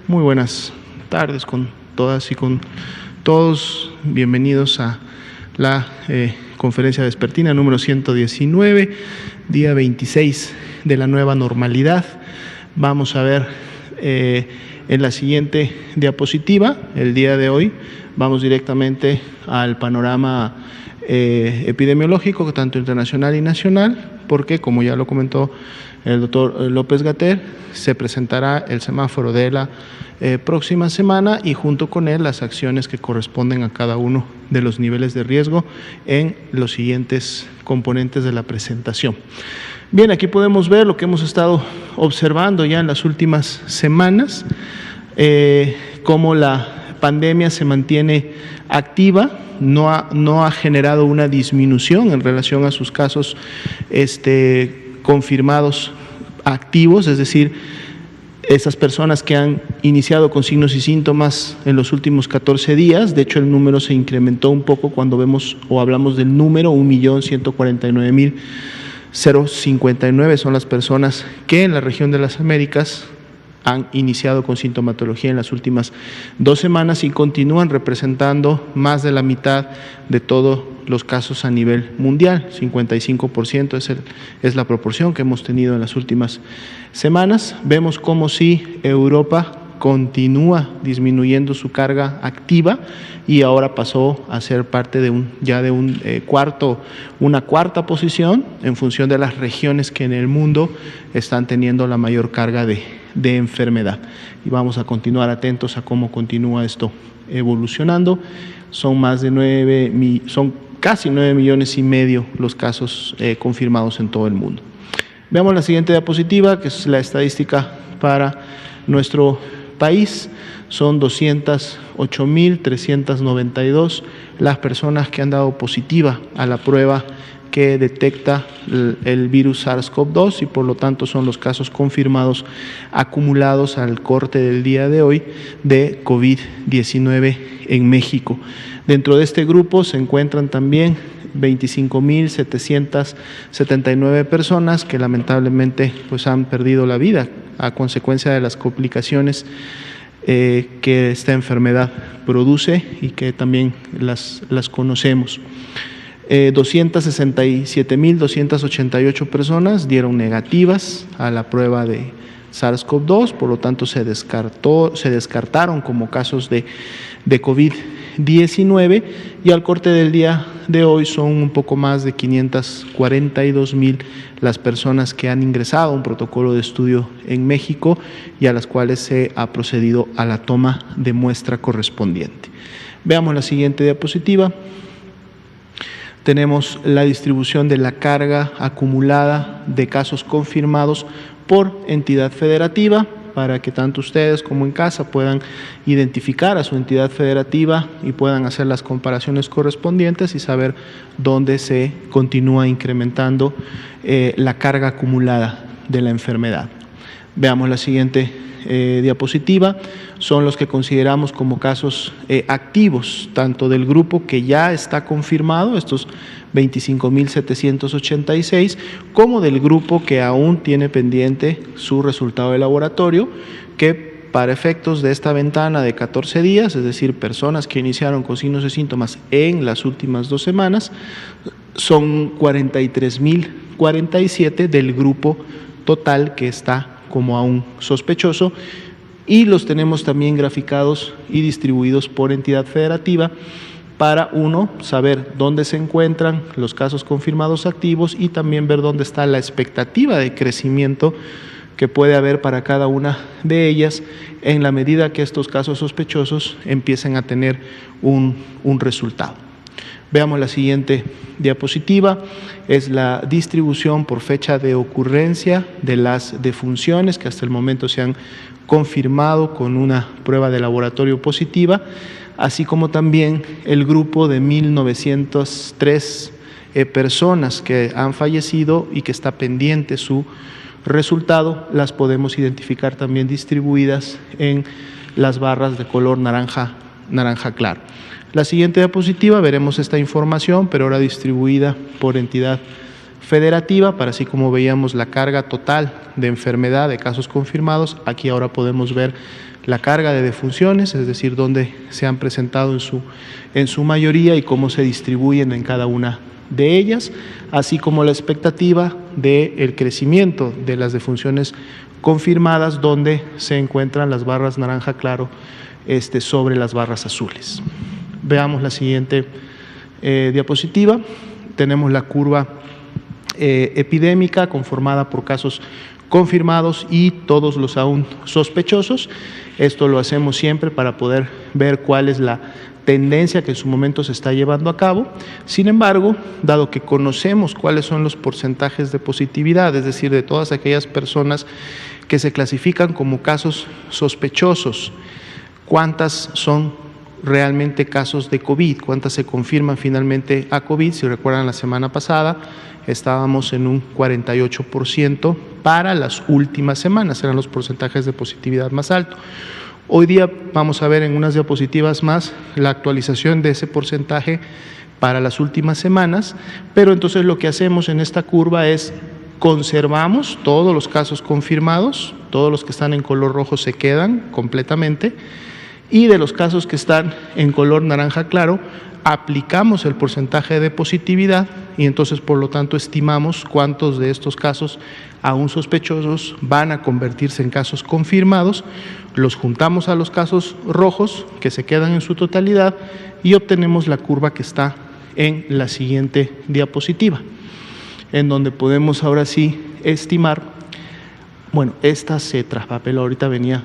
Muy buenas tardes con todas y con todos. Bienvenidos a la conferencia vespertina número 119, día 26 de la nueva normalidad. Vamos a ver en la siguiente diapositiva, el día de hoy, vamos directamente al panorama epidemiológico, tanto internacional y nacional, porque, como ya lo comentó el doctor López-Gatell, se presentará el semáforo de la próxima semana y junto con él las acciones que corresponden a cada uno de los niveles de riesgo en los siguientes componentes de la presentación. Bien, aquí podemos ver lo que hemos estado observando ya en las últimas semanas, cómo la pandemia se mantiene activa, no ha generado una disminución en relación a sus casos confirmados activos, es decir, esas personas que han iniciado con signos y síntomas en los últimos 14 días. De hecho, el número se incrementó un poco cuando vemos o hablamos del número, 1.149.059 son las personas que en la región de las Américas han iniciado con sintomatología en las últimas 2 semanas y continúan representando más de la mitad de todos los casos a nivel mundial. 55% es la proporción que hemos tenido en las últimas semanas. Vemos como si Europa continúa disminuyendo su carga activa y ahora pasó a ser parte de una cuarta posición en función de las regiones que en el mundo están teniendo la mayor carga de enfermedad. Y vamos a continuar atentos a cómo continúa esto evolucionando. Son casi 9,5 millones los casos confirmados en todo el mundo. Veamos la siguiente diapositiva, que es la estadística para nuestro país. Son 208.392 las personas que han dado positiva a la prueba que detecta el virus SARS-CoV-2 y por lo tanto son los casos confirmados acumulados al corte del día de hoy de COVID-19 en México. Dentro de este grupo se encuentran también 25.779 personas que lamentablemente pues han perdido la vida a consecuencia de las complicaciones que esta enfermedad produce y que también las conocemos. 267.288 personas dieron negativas a la prueba de SARS-CoV-2, por lo tanto se descartaron como casos de COVID-19 y al corte del día de hoy son un poco más de 542,000 las personas que han ingresado a un protocolo de estudio en México y a las cuales se ha procedido a la toma de muestra correspondiente. Veamos la siguiente diapositiva. Tenemos la distribución de la carga acumulada de casos confirmados por entidad federativa para que tanto ustedes como en casa puedan identificar a su entidad federativa y puedan hacer las comparaciones correspondientes y saber dónde se continúa incrementando la carga acumulada de la enfermedad. Veamos la siguiente diapositiva. Son los que consideramos como casos activos, tanto del grupo que ya está confirmado, estos 25.786, como del grupo que aún tiene pendiente su resultado de laboratorio, que para efectos de esta ventana de 14 días, es decir, personas que iniciaron con signos y síntomas en las últimas 2 semanas, son 43.047 del grupo total que está como aún sospechoso, y los tenemos también graficados y distribuidos por entidad federativa para saber dónde se encuentran los casos confirmados activos y también ver dónde está la expectativa de crecimiento que puede haber para cada una de ellas en la medida que estos casos sospechosos empiecen a tener un resultado. Veamos la siguiente diapositiva, es la distribución por fecha de ocurrencia de las defunciones que hasta el momento se han confirmado con una prueba de laboratorio positiva, así como también el grupo de 1.903 personas que han fallecido y que está pendiente su resultado. Las podemos identificar también distribuidas en las barras de color naranja claro. La siguiente diapositiva veremos esta información, pero ahora distribuida por entidad federativa, para así como veíamos la carga total de enfermedad de casos confirmados, aquí ahora podemos ver la carga de defunciones, es decir, dónde se han presentado en su mayoría y cómo se distribuyen en cada una de ellas, así como la expectativa del crecimiento de las defunciones confirmadas, donde se encuentran las barras naranja claro sobre las barras azules. Veamos la siguiente diapositiva. Tenemos la curva epidémica conformada por casos confirmados y todos los aún sospechosos. Esto lo hacemos siempre para poder ver cuál es la tendencia que en su momento se está llevando a cabo. Sin embargo, dado que conocemos cuáles son los porcentajes de positividad, es decir, de todas aquellas personas que se clasifican como casos sospechosos, cuántas son realmente casos de COVID, cuántas se confirman finalmente a COVID. Si recuerdan, la semana pasada estábamos en un 48% para las últimas semanas, eran los porcentajes de positividad más altos. Hoy día vamos a ver en unas diapositivas más la actualización de ese porcentaje para las últimas semanas, pero entonces lo que hacemos en esta curva es conservamos todos los casos confirmados, todos los que están en color rojo se quedan completamente, y de los casos que están en color naranja claro, aplicamos el porcentaje de positividad y entonces por lo tanto estimamos cuántos de estos casos aún sospechosos van a convertirse en casos confirmados, los juntamos a los casos rojos que se quedan en su totalidad y obtenemos la curva que está en la siguiente diapositiva, en donde podemos ahora sí estimar. Bueno, esta se traspapeló, ahorita venía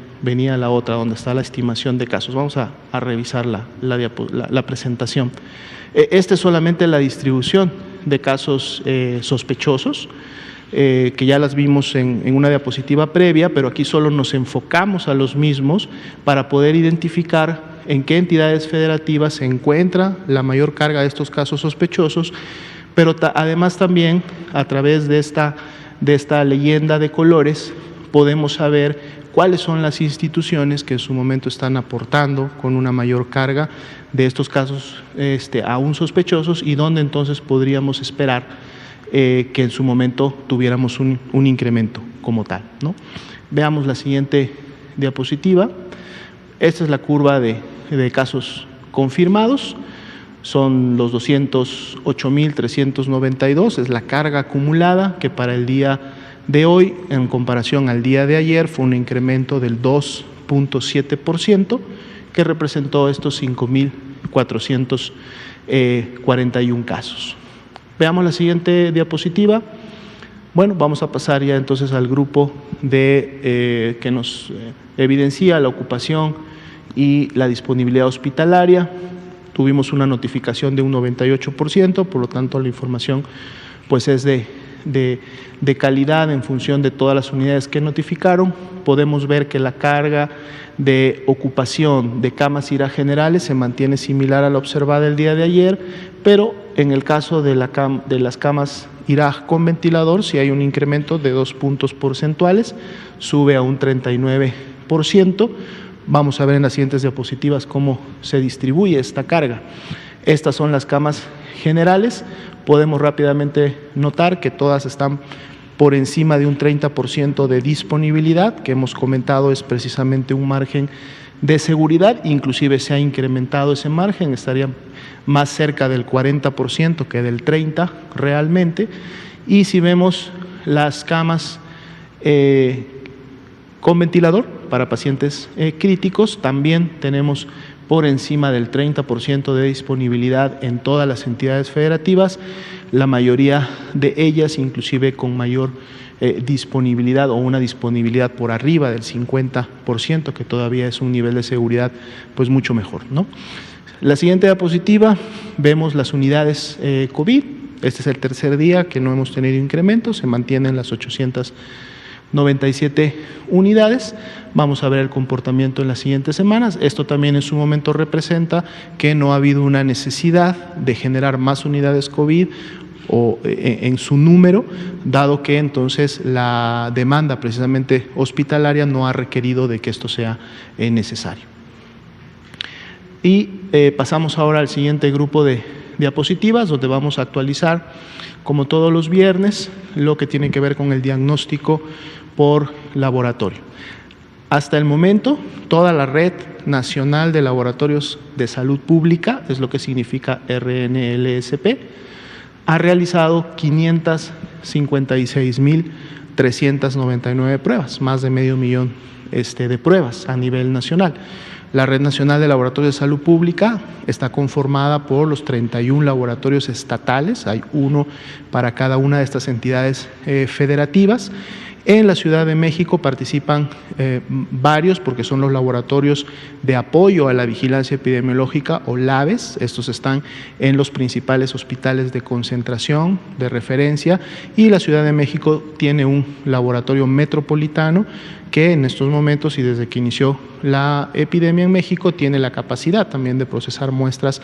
la otra, donde está la estimación de casos. Vamos a revisar la presentación. Esta es solamente la distribución de casos sospechosos, que ya las vimos en una diapositiva previa, pero aquí solo nos enfocamos a los mismos para poder identificar en qué entidades federativas se encuentra la mayor carga de estos casos sospechosos, pero además también a través de esta leyenda de colores podemos saber cuáles son las instituciones que en su momento están aportando con una mayor carga de estos casos aún sospechosos y dónde entonces podríamos esperar que en su momento tuviéramos un incremento como tal, ¿no? Veamos la siguiente diapositiva. Esta es la curva de casos confirmados. Son los 208.392, es la carga acumulada que para el día de hoy, en comparación al día de ayer, fue un incremento del 2.7%, que representó estos 5.441 casos. Veamos la siguiente diapositiva. Bueno, vamos a pasar ya entonces al grupo que nos evidencia la ocupación y la disponibilidad hospitalaria. Tuvimos una notificación de un 98%, por lo tanto la información pues es de calidad en función de todas las unidades que notificaron. Podemos ver que la carga de ocupación de camas IRA generales se mantiene similar a la observada el día de ayer, pero en el caso de las camas IRA con ventilador sí hay un incremento de 2 puntos porcentuales, sube a un 39%. Vamos a ver en las siguientes diapositivas cómo se distribuye esta carga. Estas son las camas generales. Podemos rápidamente notar que todas están por encima de un 30% de disponibilidad, que hemos comentado es precisamente un margen de seguridad, inclusive se ha incrementado ese margen, estaría más cerca del 40% que del 30% realmente. Y si vemos las camas con ventilador para pacientes críticos, también tenemos por encima del 30% de disponibilidad en todas las entidades federativas, la mayoría de ellas inclusive con mayor disponibilidad o una disponibilidad por arriba del 50%, que todavía es un nivel de seguridad pues mucho mejor, ¿no? La siguiente diapositiva, vemos las unidades COVID. Este es el tercer día que no hemos tenido incremento, se mantienen las 897 unidades. Vamos a ver el comportamiento en las siguientes semanas. Esto también en su momento representa que no ha habido una necesidad de generar más unidades COVID o en su número, dado que entonces la demanda precisamente hospitalaria no ha requerido de que esto sea necesario. Y pasamos ahora al siguiente grupo de diapositivas, donde vamos a actualizar, como todos los viernes, lo que tiene que ver con el diagnóstico por laboratorio. Hasta el momento, toda la red nacional de laboratorios de salud pública, es lo que significa RNLSP, ha realizado 556.399 pruebas, más de 500,000 de pruebas a nivel nacional. La Red Nacional de Laboratorios de Salud Pública está conformada por los 31 laboratorios estatales, hay uno para cada una de estas entidades federativas. En la Ciudad de México participan varios, porque son los laboratorios de apoyo a la vigilancia epidemiológica o LAVES. Estos están en los principales hospitales de concentración, de referencia, y la Ciudad de México tiene un laboratorio metropolitano que en estos momentos y desde que inició la epidemia en México tiene la capacidad también de procesar muestras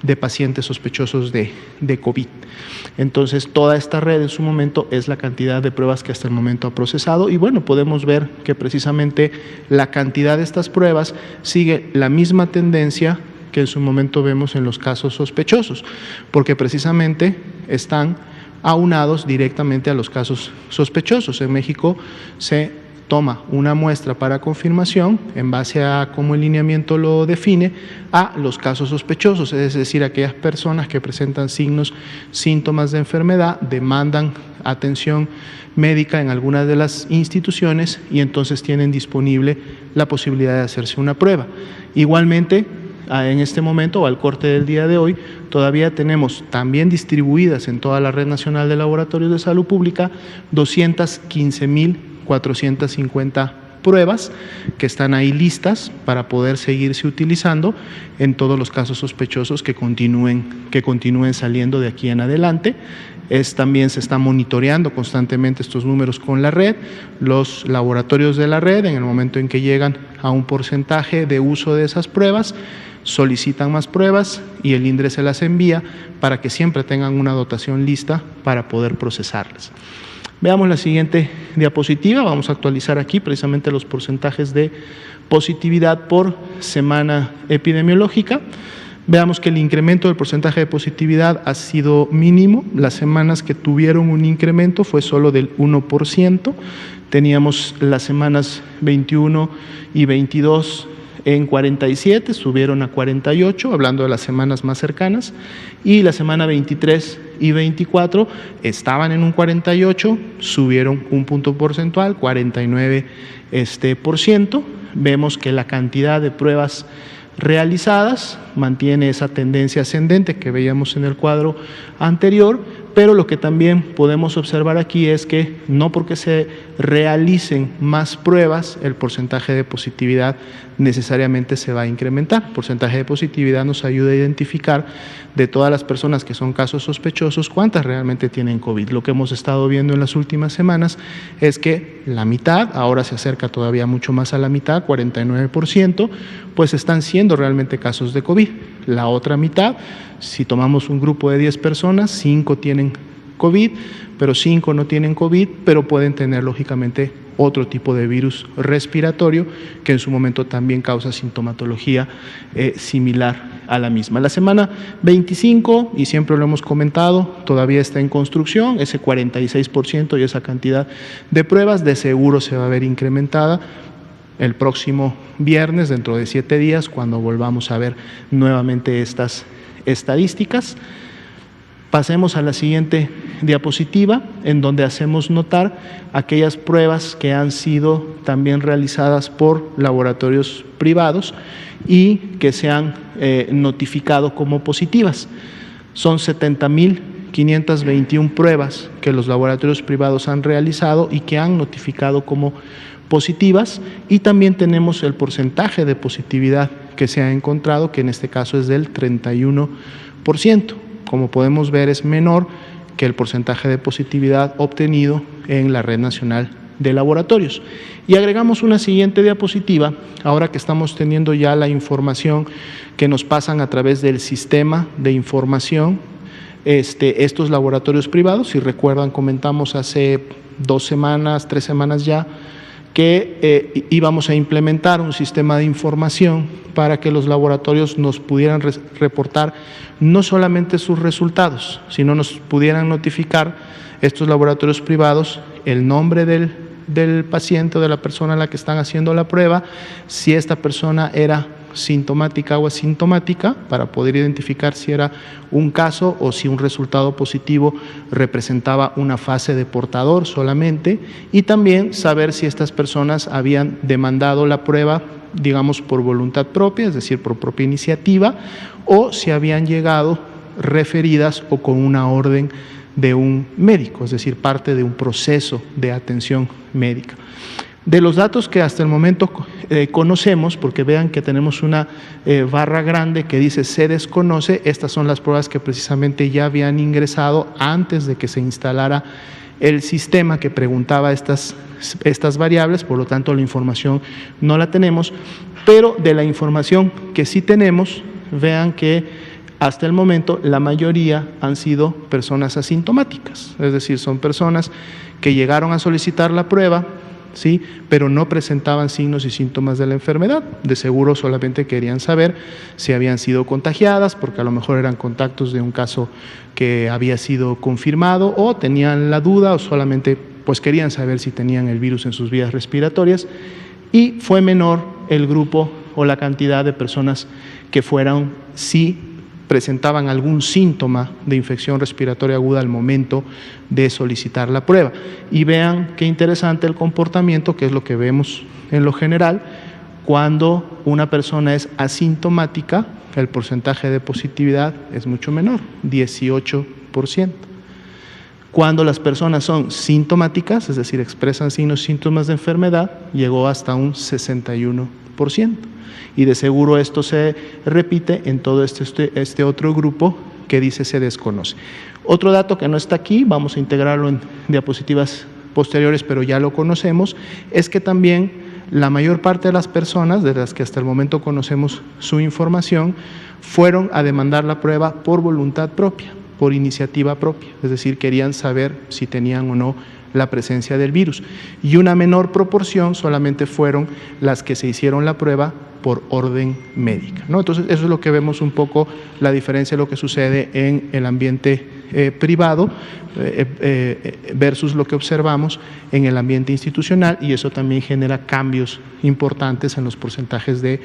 de pacientes sospechosos de COVID. Entonces, toda esta red en su momento es la cantidad de pruebas que hasta el momento ha procesado y bueno, podemos ver que precisamente la cantidad de estas pruebas sigue la misma tendencia que en su momento vemos en los casos sospechosos, porque precisamente están aunados directamente a los casos sospechosos. En México se toma una muestra para confirmación en base a cómo el lineamiento lo define a los casos sospechosos, es decir, aquellas personas que presentan signos, síntomas de enfermedad, demandan atención médica en alguna de las instituciones y entonces tienen disponible la posibilidad de hacerse una prueba. Igualmente, en este momento o al corte del día de hoy, todavía tenemos también distribuidas en toda la Red Nacional de Laboratorios de Salud Pública 215.450 pruebas que están ahí listas para poder seguirse utilizando en todos los casos sospechosos que continúen saliendo de aquí en adelante. También se está monitoreando constantemente estos números con la red. Los laboratorios de la red, en el momento en que llegan a un porcentaje de uso de esas pruebas, solicitan más pruebas y el INDRE se las envía para que siempre tengan una dotación lista para poder procesarlas. Veamos la siguiente diapositiva. Vamos a actualizar aquí precisamente los porcentajes de positividad por semana epidemiológica. Veamos que el incremento del porcentaje de positividad ha sido mínimo. Las semanas que tuvieron un incremento fue solo del 1%. Teníamos las semanas 21 y 22 en 47, subieron a 48, hablando de las semanas más cercanas, y la semana 23 y 24 estaban en un 48, subieron un punto porcentual, 49%. Vemos que la cantidad de pruebas realizadas mantiene esa tendencia ascendente que veíamos en el cuadro anterior, pero lo que también podemos observar aquí es que no porque se realicen más pruebas, el porcentaje de positividad necesariamente se va a incrementar. El porcentaje de positividad nos ayuda a identificar de todas las personas que son casos sospechosos, cuántas realmente tienen COVID. Lo que hemos estado viendo en las últimas semanas es que la mitad, ahora se acerca todavía mucho más a la mitad, 49%, pues están siendo realmente casos de COVID. La otra mitad, si tomamos un grupo de 10 personas, 5 tienen COVID, pero 5 no tienen COVID, pero pueden tener lógicamente otro tipo de virus respiratorio que en su momento también causa sintomatología similar a la misma. La semana 25, y siempre lo hemos comentado, todavía está en construcción, ese 46% y esa cantidad de pruebas de seguro se va a ver incrementada el próximo viernes, dentro de 7 días, cuando volvamos a ver nuevamente estas estadísticas. Pasemos a la siguiente diapositiva, en donde hacemos notar aquellas pruebas que han sido también realizadas por laboratorios privados y que se han notificado como positivas. Son 70.521 pruebas que los laboratorios privados han realizado y que han notificado como positivas, y también tenemos el porcentaje de positividad que se ha encontrado, que en este caso es del 31%. Como podemos ver, es menor que el porcentaje de positividad obtenido en la Red Nacional de Laboratorios. Y agregamos una siguiente diapositiva, ahora que estamos teniendo ya la información que nos pasan a través del sistema de información, estos laboratorios privados. Si recuerdan, comentamos hace 2 semanas, 3 semanas ya, que íbamos a implementar un sistema de información para que los laboratorios nos pudieran reportar no solamente sus resultados, sino nos pudieran notificar estos laboratorios privados el nombre del paciente o de la persona a la que están haciendo la prueba, si esta persona era sintomática o asintomática, para poder identificar si era un caso o si un resultado positivo representaba una fase de portador solamente, y también saber si estas personas habían demandado la prueba, digamos, por voluntad propia, es decir, por propia iniciativa, o si habían llegado referidas o con una orden de un médico, es decir, parte de un proceso de atención médica. De los datos que hasta el momento conocemos, porque vean que tenemos una barra grande que dice se desconoce, estas son las pruebas que precisamente ya habían ingresado antes de que se instalara el sistema que preguntaba estas variables, por lo tanto la información no la tenemos, pero de la información que sí tenemos, vean que hasta el momento la mayoría han sido personas asintomáticas, es decir, son personas que llegaron a solicitar la prueba, ¿sí?, pero no presentaban signos y síntomas de la enfermedad. De seguro solamente querían saber si habían sido contagiadas, porque a lo mejor eran contactos de un caso que había sido confirmado, o tenían la duda, o solamente pues querían saber si tenían el virus en sus vías respiratorias, y fue menor el grupo o la cantidad de personas que fueron, sí presentaban algún síntoma de infección respiratoria aguda al momento de solicitar la prueba. Y vean qué interesante el comportamiento, que es lo que vemos en lo general. Cuando una persona es asintomática, el porcentaje de positividad es mucho menor, 18%. Cuando las personas son sintomáticas, es decir, expresan signos y síntomas de enfermedad, llegó hasta un 61%. Y de seguro esto se repite en todo este otro grupo que dice se desconoce. Otro dato que no está aquí, vamos a integrarlo en diapositivas posteriores, pero ya lo conocemos, es que también la mayor parte de las personas, de las que hasta el momento conocemos su información, fueron a demandar la prueba por voluntad propia, por iniciativa propia, es decir, querían saber si tenían o no la presencia del virus. Y una menor proporción solamente fueron las que se hicieron la prueba por orden médica, ¿no? Entonces, eso es lo que vemos un poco la diferencia de lo que sucede en el ambiente privado versus lo que observamos en el ambiente institucional, y eso también genera cambios importantes en los porcentajes de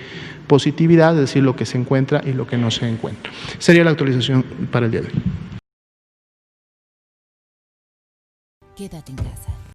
positividad, es decir, lo que se encuentra y lo que no se encuentra. Sería la actualización para el día de hoy. Quédate en casa.